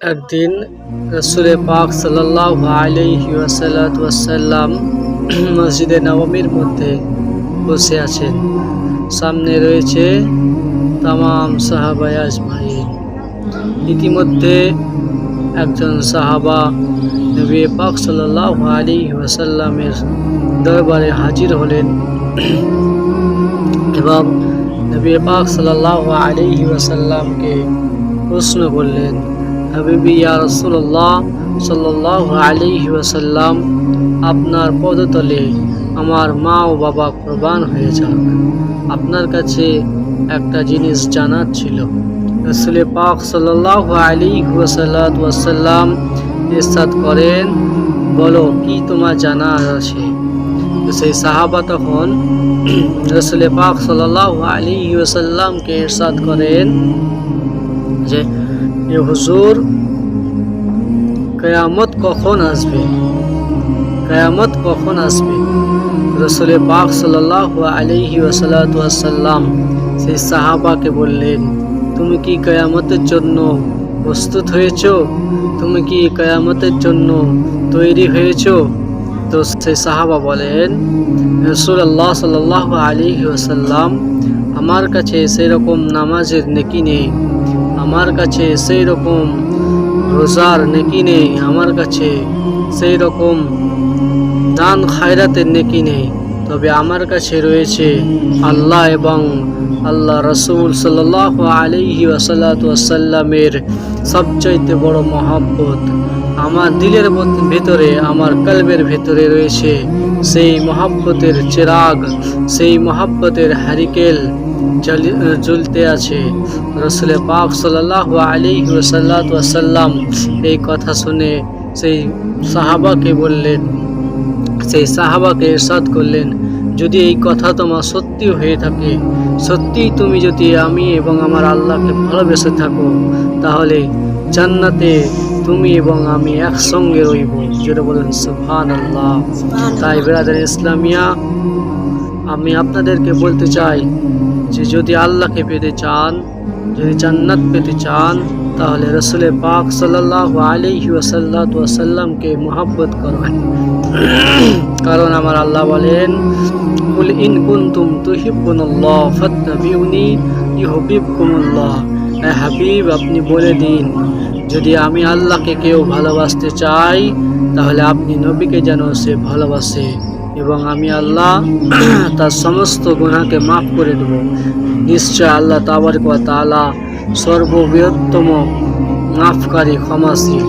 একদিন রাসূলে পাক সাল্লাল্লাহু আলাইহি ওয়াসাল্লাম মসজিদে নববীর মধ্যে বসে আছেন। সামনে রয়েছে তামাম সাহাবায়ে আজমাইন। ইতিমধ্যে একজন সাহাবা নবী পাক সাল্লাল্লাহু আলাইহি ওয়াসাল্লামের দরবারে হাজির হলেন এবং নবী পাক সাল্লাল্লাহু আলাইহি ওয়াসাল্লামকে প্রশ্ন করলেন, হাবিবি ইয়া রাসূলুল্লাহ সাল্লাল্লাহু আলাইহি ওয়াসাল্লাম, আপনার পদতলে আমার মা ও বাবা কুরবান হয়ে যাক, আপনার কাছে একটা জিনিস জানার ছিল। রাসূল পাক সাল্লাল্লাহু আলাইহি ওয়াসাল্লাম ইরশাদ করেন, বলো কি তোমার জানার আছে। সেই সাহাবা তখন রাসূল পাক সাল্লাল্লাহু আলাইহি ওয়াসাল্লামকে ইরশাদ করেন যে, হুজুর, কিয়ামত কখন আসবে, কিয়ামত কখন আসবে। রাসূল পাক সাল্লাল্লাহু আলাইহি ওয়াসাল্লাম সেই সাহাবাকে বললেন, তুমি কি কিয়ামতের জন্য প্রস্তুত হয়েছো, তুমি কি কিয়ামতের জন্য তৈরি হয়েছো। তো সেই সাহাবা বলেন, রাসূলুল্লাহ সাল্লাল্লাহু আলাইহি ওয়াসাল্লাম, আমার কাছে সেরকম নামাজের নেকি নেই, আমার কাছে সেই রকম রোজার নেকি নেই, আমার কাছে সেই রকম দান খায়রাতের নেকি নেই, তবে আমার কাছে রয়েছে আল্লাহ এবং আল্লাহ রাসূল সাল্লাল্লাহু আলাইহি ওয়াসাল্লামের সবচাইতে বড় মহব্বত। আমার দিলের ভেতরে, আমার কলবের ভেতরে রয়েছে সেই মহব্বতের চিরাগ, সেই মহব্বতের হারিকেল জ্বলতে আছে। রাসূল পাক সাল্লাল্লাহু আলাইহি ওয়াসাল্লাম এই কথা শুনে সেই সাহাবাকে বললেন, সেই সাহাবাকে ইরশাদ করলেন, যদি এই কথা তোমার সত্যি হয়ে থাকে, সত্যি তুমি যদি আমি এবং আমার আল্লাহকে ভালোবেসে থাকো, তাহলে জান্নাতে তুমি এবং আমি একসঙ্গে রইব। যেটা বলেন সুবহানাল্লাহ। তাই ব্রাদার ইসলামিয়া, আমি আপনাদেরকে বলতে চাই যে যদি আল্লাহকে পেতে চান, যদি জান্নাত পেতে চান, তাহলে রাসূল পাক সাল্লাল্লাহু আলাইহি ওয়াসাল্লামকে মহব্বত করবেন। কারণ আমার আল্লাহ বলেন, কুল ইন কুনতুম তুহিব্বুনাল্লাহ ফাত্তাবিউনি ইউহিব্বুকুমুল্লাহ। হে হাবিব, আপনি বলে দিন, যদি আমি আল্লাহকে কেউ ভালোবাসতে চাই, তাহলে আপনি নবীকে যেন সে ভালোবাসে এবং আমি আল্লাহ তার সমস্ত গুনাহকে মাফ করে দেব। নিশ্চয় আল্লাহ তাবারক ওয়া তাআলা সর্ববৃহত্তম মাফকারী, ক্ষমাশীল।